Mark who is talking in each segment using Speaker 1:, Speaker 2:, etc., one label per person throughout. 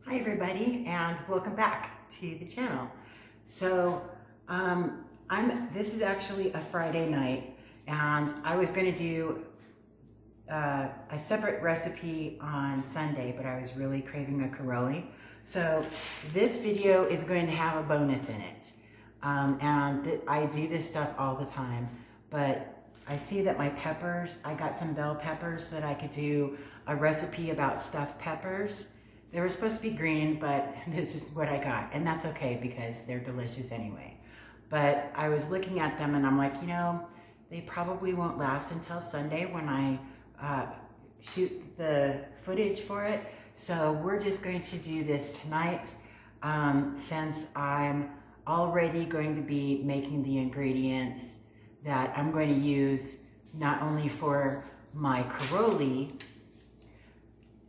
Speaker 1: Hi everybody, and welcome back to the channel. So this is actually a Friday night, and I was going to do a separate recipe on Sunday, but I was really craving a Caroli. So this video is going to have a bonus in it. I do this stuff all the time, but I see that my peppers, I got some bell peppers that I could do a recipe about stuffed peppers. They were supposed to be green, but this is what I got, and that's okay because they're delicious anyway. But I was looking at them and I'm like, they probably won't last until Sunday when I shoot the footage for it. So we're just going to do this tonight since I'm already going to be making the ingredients that I'm going to use not only for my Caroli,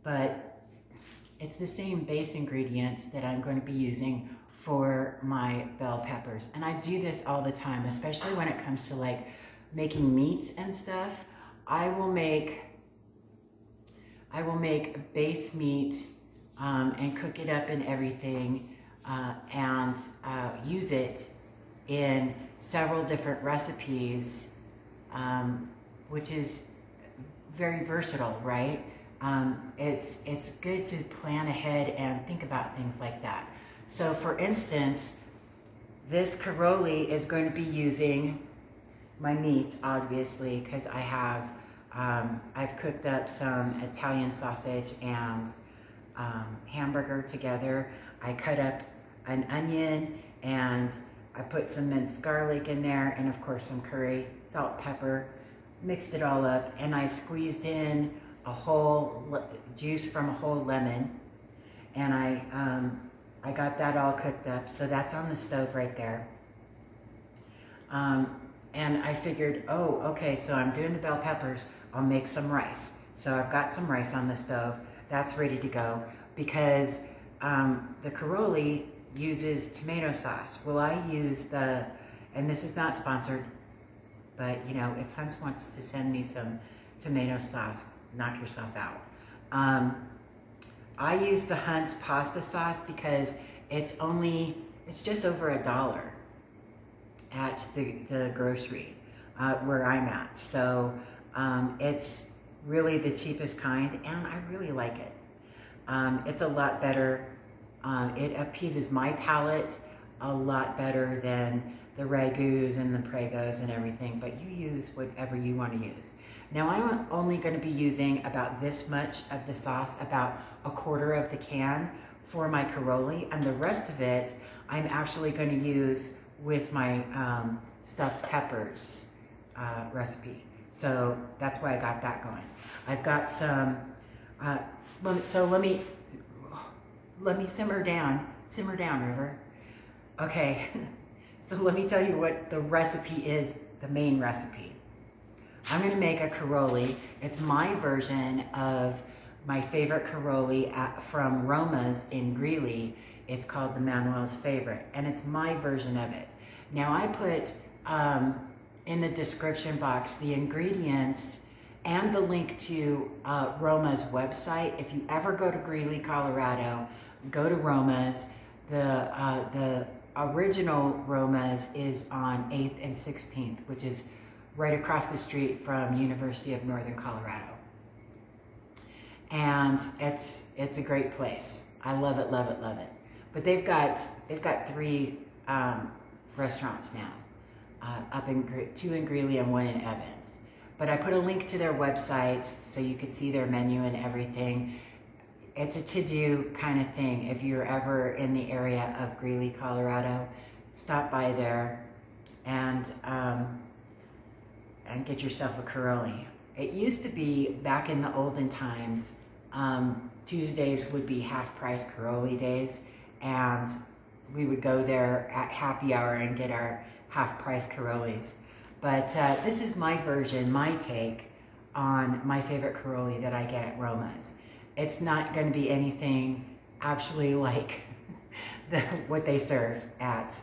Speaker 1: but it's the same base ingredients that I'm going to be using for my bell peppers. And I do this all the time, especially when it comes to like making meats and stuff. I will make base meat and cook it up and everything and use it in several different recipes, which is very versatile, right? It's good to plan ahead and think about things like that. So for instance, this Caroli is going to be using my meat, obviously, because I have, I've cooked up some Italian sausage and hamburger together. I cut up an onion and I put some minced garlic in there and of course some curry, salt, pepper, mixed it all up, and I squeezed in a whole juice from a whole lemon, and I got that all cooked up. So that's on the stove right there. And I figured, oh, okay, so I'm doing the bell peppers. I'll make some rice. So I've got some rice on the stove. That's ready to go because the Caroli uses tomato sauce. Well, I use and this is not sponsored, but if Hunt's wants to send me some tomato sauce, knock yourself out. I use the Hunt's pasta sauce because it's just over $1 at the grocery where I'm at. So it's really the cheapest kind, and I really like it. It's a lot better. It appeases my palate a lot better than the ragouts and the Pregos and everything, but you use whatever you want to use. Now I'm only going to be using about this much of the sauce, about a quarter of the can for my Caroli, and the rest of it I'm actually going to use with my stuffed peppers recipe. So that's why I got that going. I've got some, so let me simmer down, River. Okay, so let me tell you what the recipe is, the main recipe. I'm going to make a Caroli. It's my version of my favorite Caroli from Roma's in Greeley. It's called the Manuel's favorite, and it's my version of it. Now I put in the description box the ingredients and the link to Roma's website. If you ever go to Greeley, Colorado, go to Roma's. The original Roma's is on 8th and 16th, which is right across the street from University of Northern Colorado. And it's a great place. I love it, love it, love it. But they've got 3 restaurants now, two in Greeley and 1 in Evans. But I put a link to their website so you could see their menu and everything. It's a to-do kind of thing. If you're ever in the area of Greeley, Colorado, stop by there and get yourself a Caroli. It used to be, back in the olden times, Tuesdays would be half-price Caroli days, and we would go there at happy hour and get our half-price Carolis. But this is my version, my take on my favorite Caroli that I get at Roma's. It's not going to be anything actually like what they serve at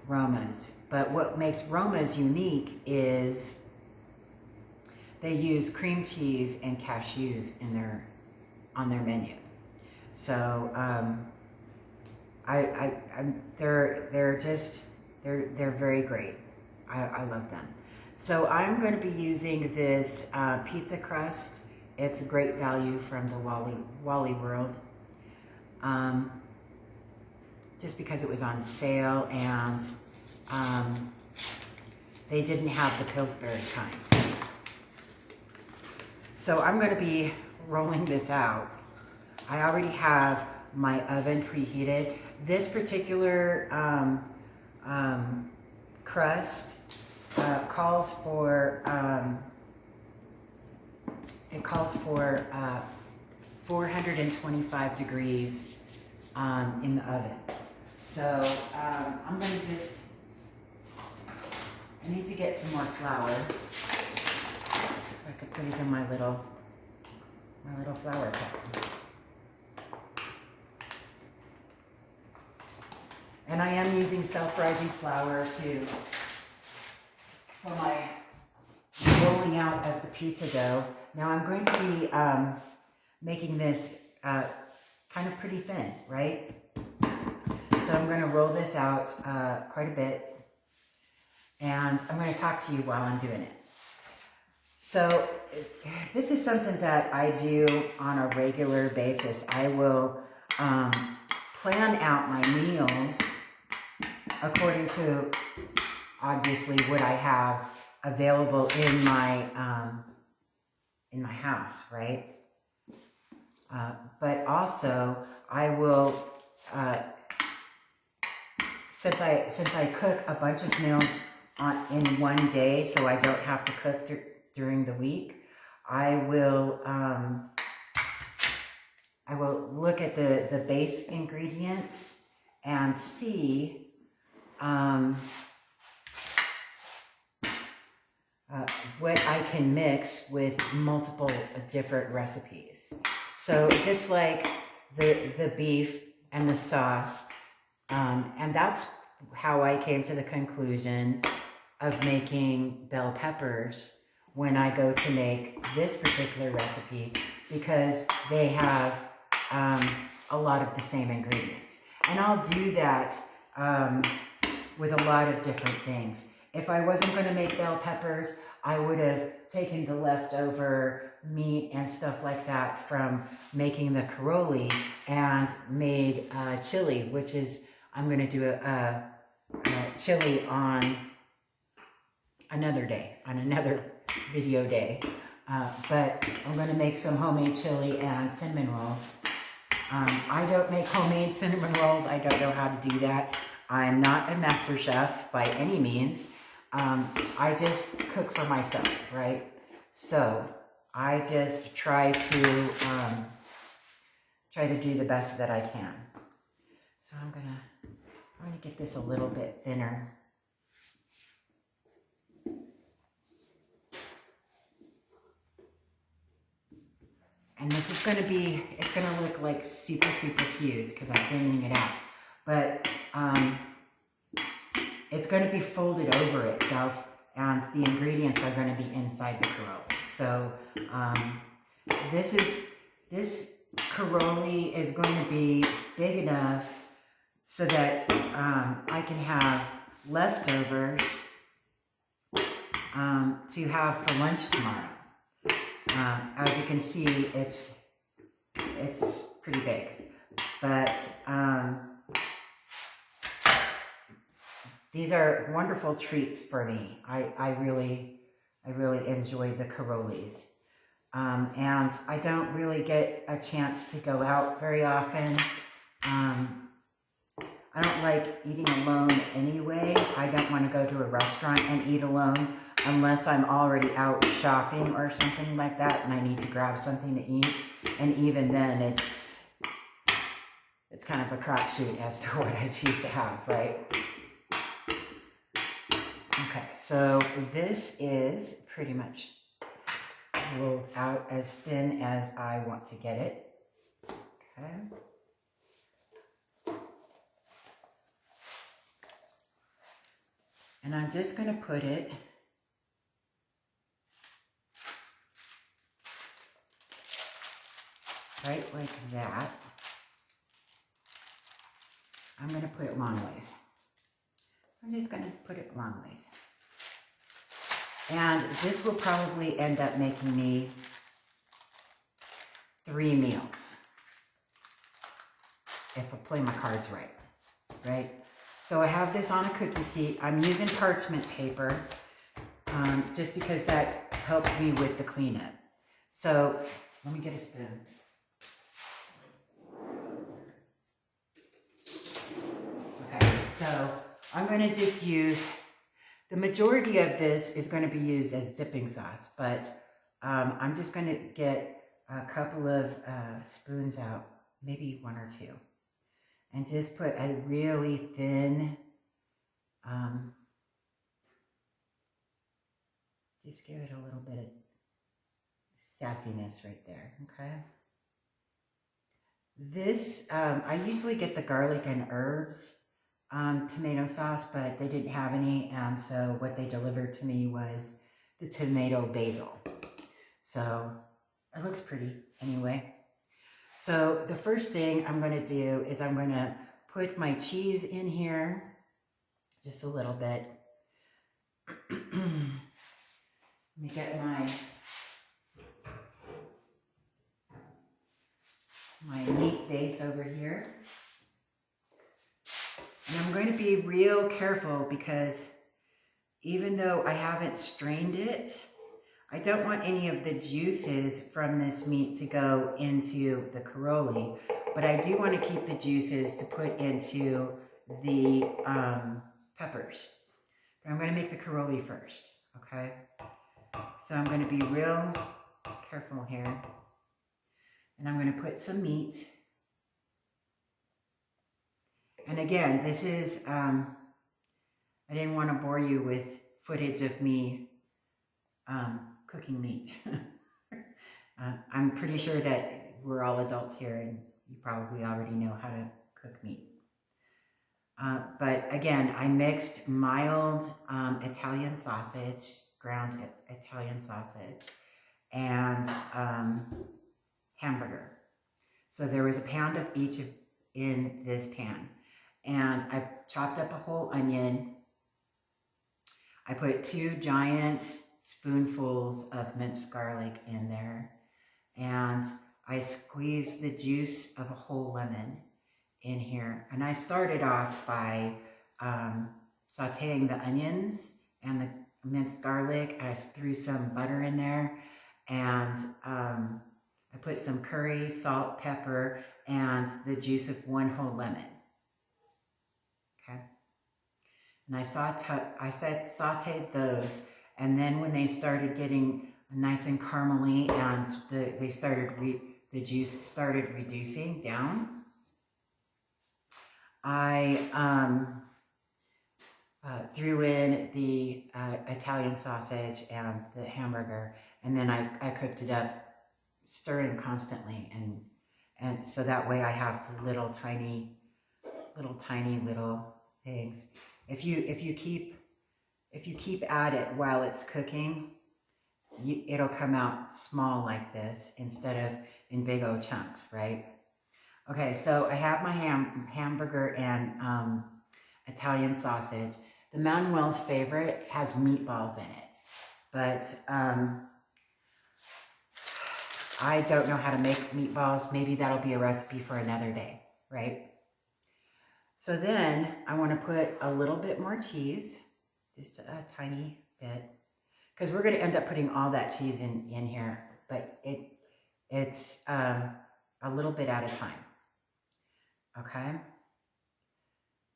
Speaker 1: Roma's. But what makes Roma's unique is they use cream cheese and cashews on their menu. So they're very great. I love them. So I'm going to be using this pizza crust. It's a great value from the Wally World. Just because it was on sale and they didn't have the Pillsbury kind. So I'm going to be rolling this out. I already have my oven preheated. This particular crust calls for 425 degrees in the oven. So I'm going to I need to get some more flour so I could put it in my little flour cup. And I am using self-rising flour for my rolling out of the pizza dough. Now I'm going to be making this kind of pretty thin, right? So I'm going to roll this out quite a bit, and I'm going to talk to you while I'm doing it. So this is something that I do on a regular basis. I will plan out my meals according to obviously what I have available in my house, right? But also I will since I cook a bunch of meals in one day, so I don't have to cook during the week, I will look at the base ingredients and see what I can mix with multiple different recipes. So just like the beef and the sauce, and that's how I came to the conclusion of making bell peppers when I go to make this particular recipe, because they have a lot of the same ingredients. And I'll do that with a lot of different things. If I wasn't going to make bell peppers, I would have taken the leftover meat and stuff like that from making the Caroli and made chili, which is, I'm going to do a chili on another day, on another video day. But I'm going to make some homemade chili and cinnamon rolls. I don't make homemade cinnamon rolls. I don't know how to do that. I'm not a master chef by any means. I just cook for myself, right? So I just try to do the best that I can. So I'm gonna get this a little bit thinner. And this is gonna be, it's gonna look like super, super huge because I'm thinning it out. But it's going to be folded over itself, and the ingredients are going to be inside the Caroli. So this Caroli is going to be big enough so that I can have leftovers to have for lunch tomorrow. As you can see, it's pretty big, but these are wonderful treats for me. I really enjoy the Carolis. And I don't really get a chance to go out very often. I don't like eating alone anyway. I don't want to go to a restaurant and eat alone unless I'm already out shopping or something like that and I need to grab something to eat. And even then, it's kind of a crapshoot as to what I choose to have, right? Okay, so this is pretty much rolled out as thin as I want to get it. Okay. And I'm just going to put it right like that. I'm going to put it long ways. I'm just going to put it long ways. And this will probably end up making me 3 meals. If I play my cards right, right? So I have this on a cookie sheet. I'm using parchment paper just because that helps me with the cleanup. So let me get a spoon. Okay, so I'm going to just use, the majority of this is going to be used as dipping sauce, but I'm just going to get a couple of spoons out, maybe 1 or 2. And just put a really thin, just give it a little bit of sassiness right there, okay? This, I usually get the garlic and herbs tomato sauce, but they didn't have any, and so what they delivered to me was the tomato basil. So it looks pretty anyway. So the first thing I'm going to do is I'm going to put my cheese in here, just a little bit. Let me get my meat base over here. And I'm going to be real careful because even though I haven't strained it, I don't want any of the juices from this meat to go into the Caroli, but I do want to keep the juices to put into the peppers. But I'm going to make the Caroli first, okay? So I'm going to be real careful here. And I'm going to put some meat. And again, this is, I didn't want to bore you with footage of me cooking meat. I'm pretty sure that we're all adults here and you probably already know how to cook meat. But again, I mixed mild Italian sausage, ground Italian sausage, and hamburger. So there was a pound of each in this pan. And I chopped up a whole onion. I put 2 giant spoonfuls of minced garlic in there, and I squeezed the juice of a whole lemon in here. And I started off by sauteing the onions and the minced garlic. I threw some butter in there, and I put some curry, salt, pepper, and the juice of 1 whole lemon. Okay, and I sauteed those. And then when they started getting nice and caramely and the juice started reducing down, I threw in the Italian sausage and the hamburger, and then I cooked it up, stirring constantly, and so that way I have the little tiny things. If you keep at it while it's cooking, it'll come out small like this instead of in big old chunks, right? Okay, so I have my hamburger and Italian sausage. The Manuel's favorite has meatballs in it, but I don't know how to make meatballs. Maybe that'll be a recipe for another day, right? So then I want to put a little bit more cheese, just a tiny bit, because we're going to end up putting all that cheese in here, but it's a little bit at a time. Okay,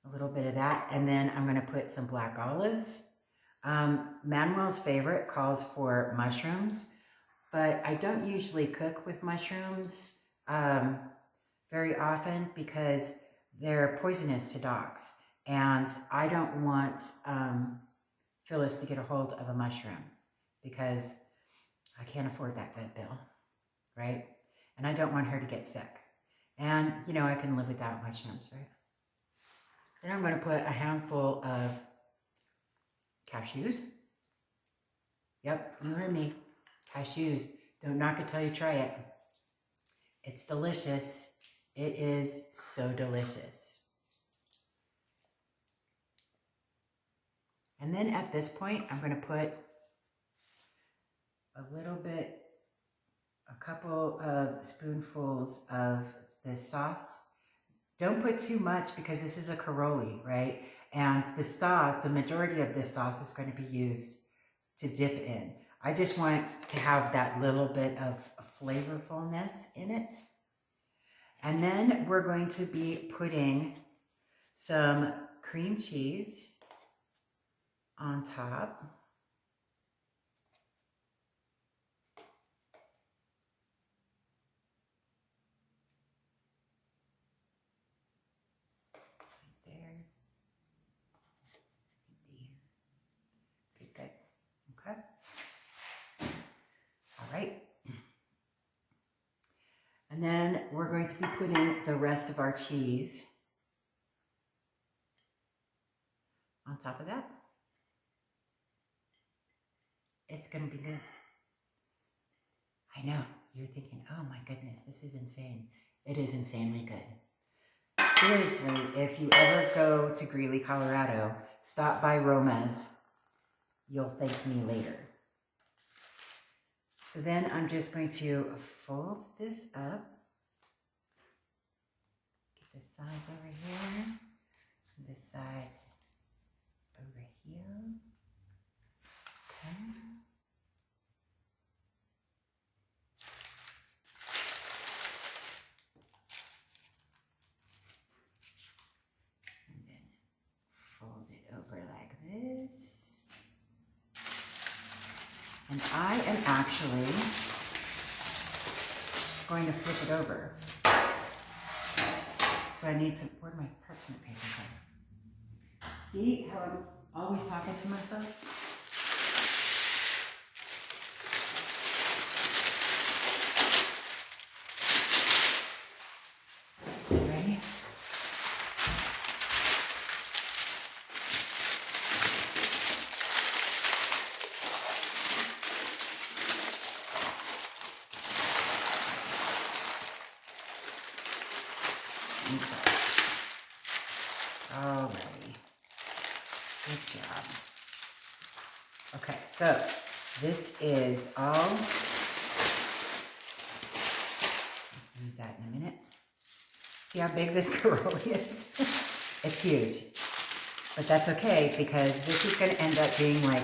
Speaker 1: a little bit of that, and then I'm going to put some black olives. Manuel's favorite calls for mushrooms, but I don't usually cook with mushrooms very often because they're poisonous to dogs, and I don't want Phyllis to get a hold of a mushroom because I can't afford that vet bill, right? And I don't want her to get sick. And, you know, I can live without mushrooms, right? Then I'm going to put a handful of cashews. Yep, you heard me. Cashews. Don't knock it till you try it. It's delicious. It is so delicious. And then at this point, I'm going to put a couple of spoonfuls of this sauce. Don't put too much because this is a Caroli, right? And the sauce, the majority of this sauce is going to be used to dip in. I just want to have that little bit of flavorfulness in it. And then we're going to be putting some cream cheese on top. Right there. Good. Okay. All right. And then we're going to be putting the rest of our cheese on top of that. It's going to be good. I know, you're thinking, oh my goodness, this is insane. It is insanely good. Seriously, if you ever go to Greeley, Colorado, stop by Roma's. You'll thank me later. So then I'm just going to fold this up. Get the sides over here, the sides over here. Okay. And then fold it over like this. And I am actually going to flip it over. So I need some, where'd my parchment paper go? See how I'm always talking to myself? Ready? Alrighty. Good job. Okay, so this is all. Use that in a minute. See how big this Caroli is? It's huge. But that's okay because this is going to end up being like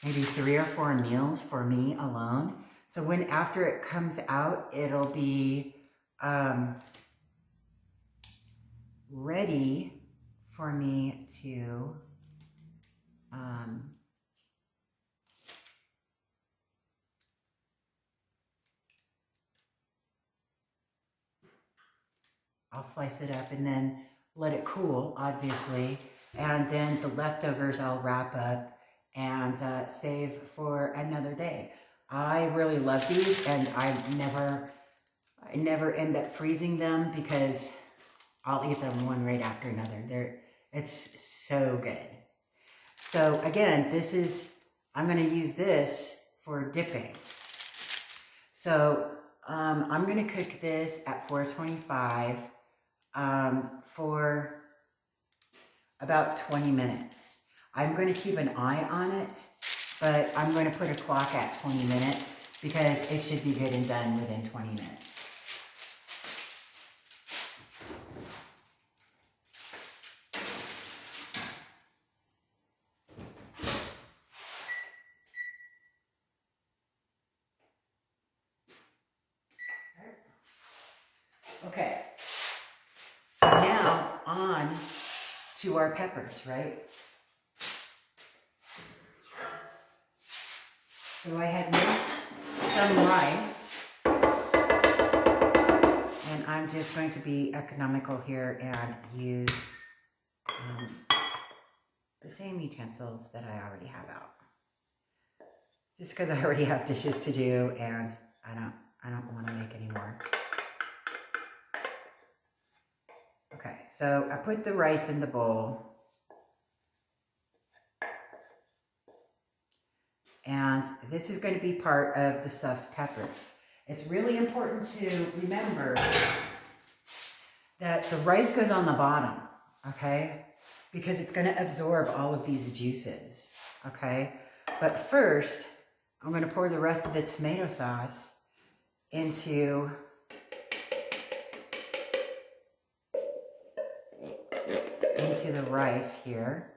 Speaker 1: maybe 3 or 4 meals for me alone. So when after it comes out, it'll be ready for me to I'll slice it up and then let it cool, obviously, and then the leftovers I'll wrap up and save for another day. I really love these, and I never end up freezing them because I'll eat them one right after another. It's so good. So again, I'm going to use this for dipping. So I'm going to cook this at 425 for about 20 minutes. I'm going to keep an eye on it, but I'm going to put a clock at 20 minutes because it should be good and done within 20 minutes. Okay, so now on to our peppers, right? So I had made some rice, and I'm just going to be economical here and use the same utensils that I already have out. Just because I already have dishes to do, and I don't want to make any more. Okay, so I put the rice in the bowl. And this is going to be part of the stuffed peppers. It's really important to remember that the rice goes on the bottom, okay? because it's going to absorb all of these juices, okay? But first, I'm going to pour the rest of the tomato sauce into the rice here.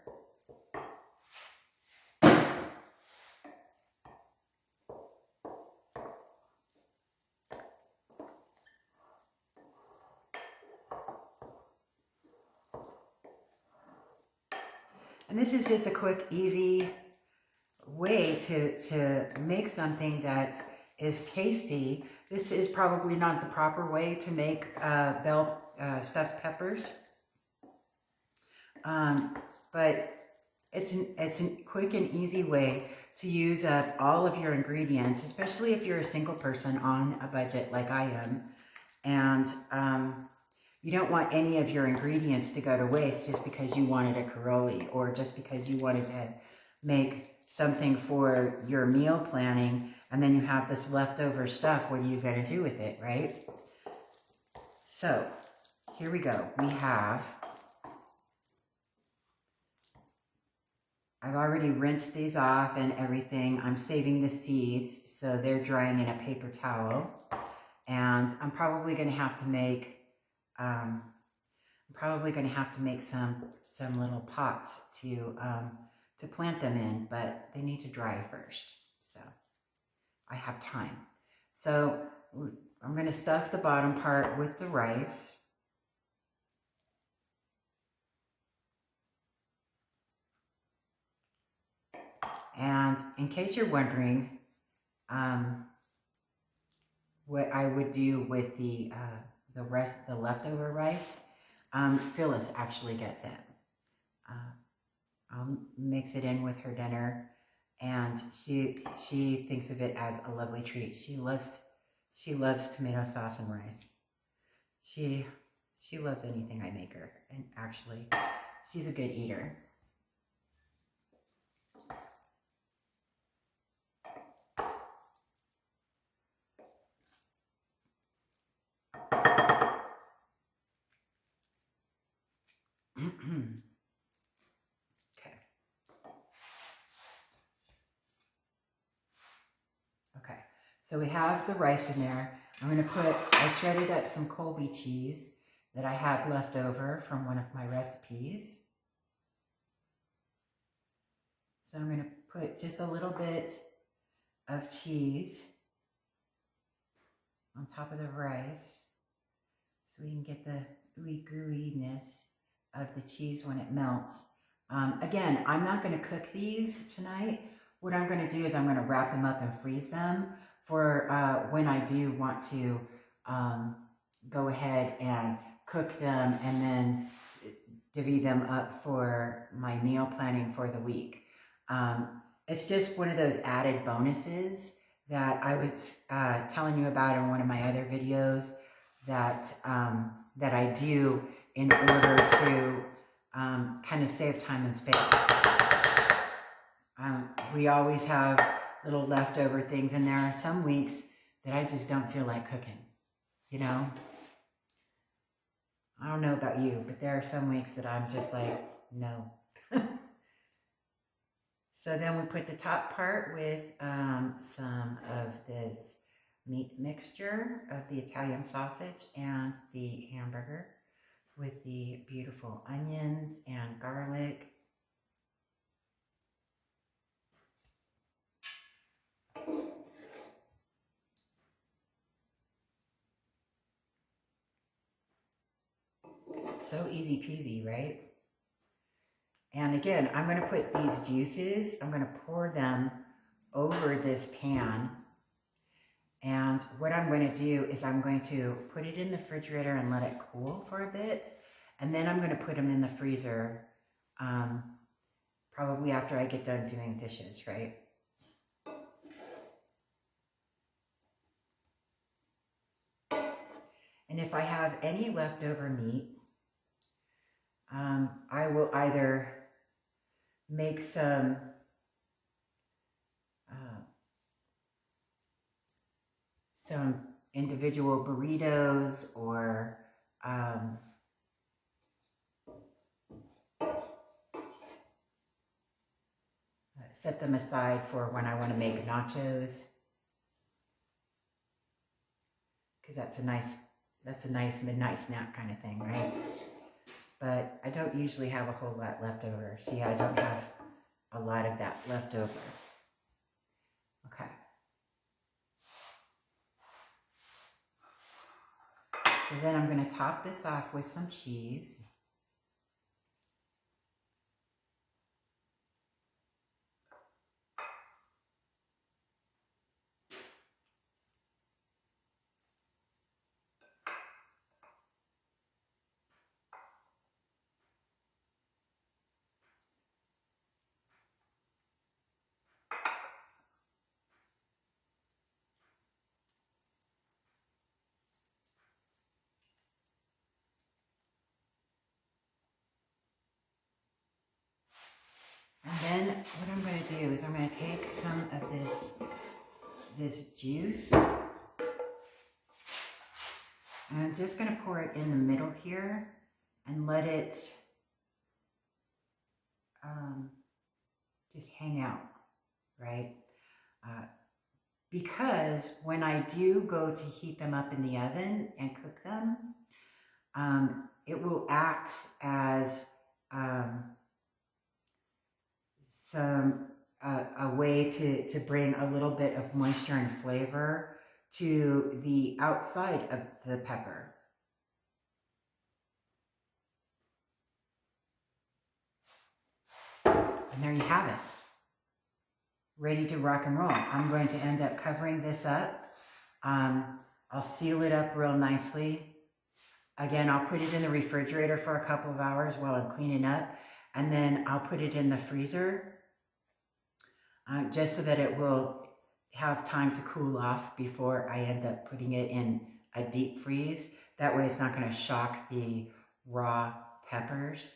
Speaker 1: And this is just a quick, easy way to make something that is tasty. This is probably not the proper way to make bell stuffed peppers, but it's a quick and easy way to use up all of your ingredients, especially if you're a single person on a budget like I am, and you don't want any of your ingredients to go to waste just because you wanted a Caroli or just because you wanted to make something for your meal planning, and then you have this leftover stuff. What are you going to do with it, right? So here we go. I've already rinsed these off and everything. I'm saving the seeds so they're drying in a paper towel. And I'm probably going to have to make some little pots to plant them in, but they need to dry first. So I have time. So I'm going to stuff the bottom part with the rice. And in case you're wondering, what I would do with the leftover rice, Phyllis actually gets it. I'll mix it in with her dinner, and she thinks of it as a lovely treat. She loves tomato sauce and rice. She loves anything I make her, and actually, she's a good eater. Okay, so we have the rice in there. I shredded up some Colby cheese that I had left over from one of my recipes. So I'm going to put just a little bit of cheese on top of the rice so we can get the ooey gooiness of the cheese when it melts. Again, I'm not going to cook these tonight. What I'm going to do is I'm going to wrap them up and freeze them for when I do want to go ahead and cook them and then divvy them up for my meal planning for the week. It's just one of those added bonuses that I was telling you about in one of my other videos that I do in order to kind of save time and space. We always have little leftover things, and there are some weeks that I just don't feel like cooking, you know? I don't know about you, but there are some weeks that I'm just like, no. So then we put the top part with some of this meat mixture of the Italian sausage and the hamburger with the beautiful onions and garlic. So easy peasy, right? And again, I'm going to put these juices, I'm going to pour them over this pan. And what I'm going to do is I'm going to put it in the refrigerator and let it cool for a bit. And then I'm going to put them in the freezer probably after I get done doing dishes, right? And if I have any leftover meat, I will either make some individual burritos, or set them aside for when I want to make nachos. Because that's a nice midnight snack kind of thing, right? But I don't usually have a whole lot left over. See, I don't have a lot of that left over. Okay. So then I'm going to top this off with some cheese. And then what I'm going to do is I'm going to take some of this juice, and I'm just going to pour it in the middle here and let it just hang out, right? Because when I do go to heat them up in the oven and cook them, it will act as a way to bring a little bit of moisture and flavor to the outside of the pepper. And there you have it. Ready to rock and roll. I'm going to end up covering this up. I'll seal it up real nicely. Again, I'll put it in the refrigerator for a couple of hours while I'm cleaning up, and then I'll put it in the freezer just so that it will have time to cool off before I end up putting it in a deep freeze. That way it's not going to shock the raw peppers.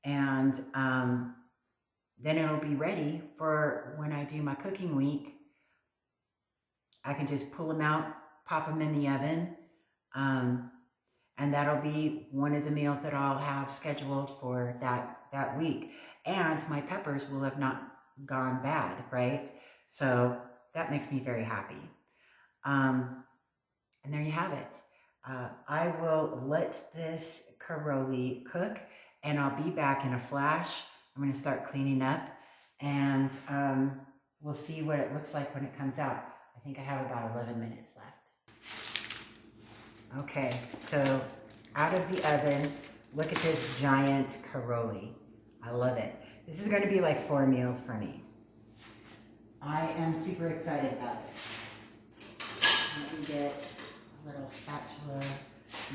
Speaker 1: And then it'll be ready for when I do my cooking week. I can just pull them out, pop them in the oven, and that'll be one of the meals that I'll have scheduled for that week. And my peppers will have not gone bad, right? So that makes me very happy. And there you have it. I will let this Caroli cook, and I'll be back in a flash. I'm going to start cleaning up, and we'll see what it looks like when it comes out. I think I have about 11 minutes left. Okay, so out of the oven, look at this giant Caroli. I love it. This is going to be like 4 meals for me. I am super excited about this. Let me get a little spatula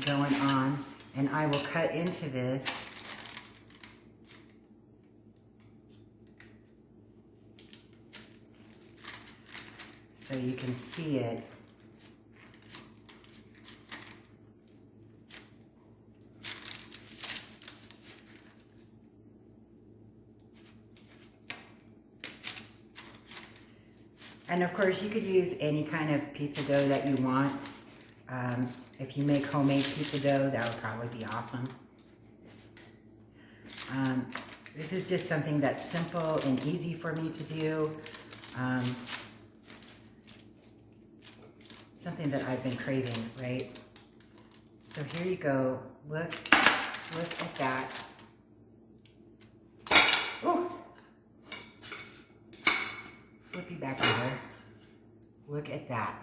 Speaker 1: going on, and I will cut into this. So you can see it. And of course, you could use any kind of pizza dough that you want. If you make homemade pizza dough, that would probably be awesome. This is just something that's simple and easy for me to do. Something that I've been craving, right? So here you go. Look at that. Ooh. Flip you back over. Look at that.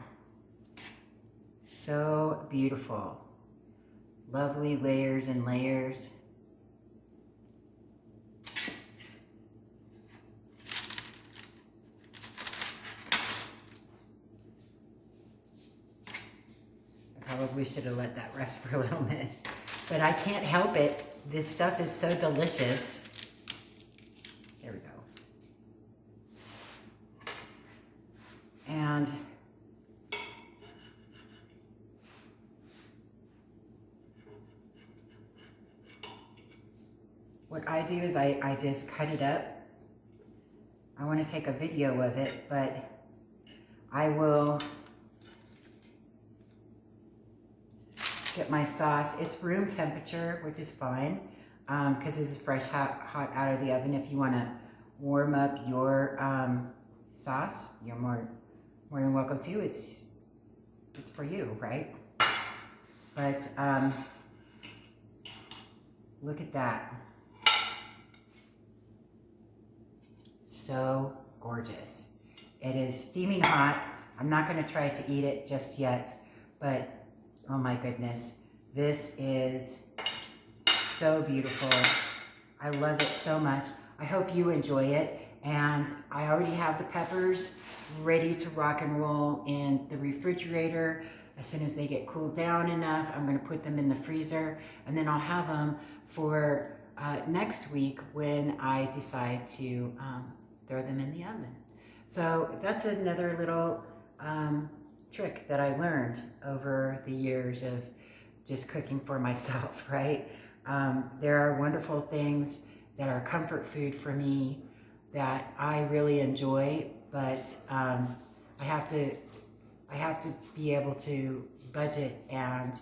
Speaker 1: So beautiful. Lovely layers and layers. Probably should have let that rest for a little bit, but I can't help it. This stuff is so delicious. There we go. And what I do is I just cut it up. I want to take a video of it, but I will get my sauce. It's room temperature, which is fine, because this is fresh, hot out of the oven. If you want to warm up your sauce, you're more than welcome to. It's for you, right? But look at that. So gorgeous. It is steaming hot. I'm not going to try to eat it just yet, but oh my goodness, this is so beautiful. I love it so much. I hope you enjoy it. And I already have the peppers ready to rock and roll in the refrigerator. As soon as they get cooled down enough, I'm going to put them in the freezer, and then I'll have them for next week when I decide to throw them in the oven. So that's another little trick that I learned over the years of just cooking for myself, right? There are wonderful things that are comfort food for me that I really enjoy, but I have to be able to budget and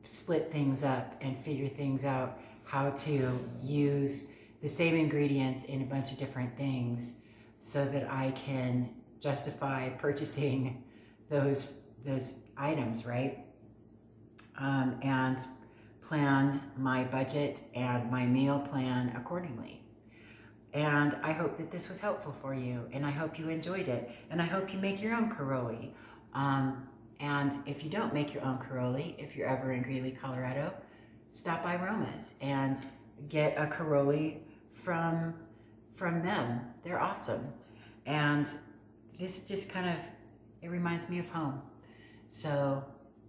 Speaker 1: split things up and figure things out, how to use the same ingredients in a bunch of different things so that I can justify purchasing those items, right? And plan my budget and my meal plan accordingly. And I hope that this was helpful for you, and I hope you enjoyed it, and I hope you make your own Caroli. And if you don't make your own Caroli, if you're ever in Greeley, Colorado, stop by Romas and get a Caroli from them. They're awesome. And this just kind of, it reminds me of home. So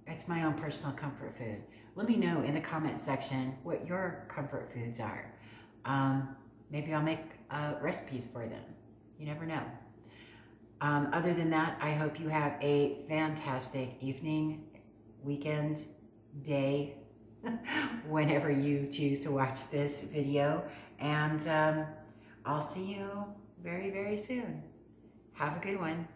Speaker 1: it's my own personal comfort food. Let me know in the comment section what your comfort foods are. Maybe I'll make recipes for them. You never know. Other than that, I hope you have a fantastic evening, weekend, day, whenever you choose to watch this video. And I'll see you very, very soon. Have a good one.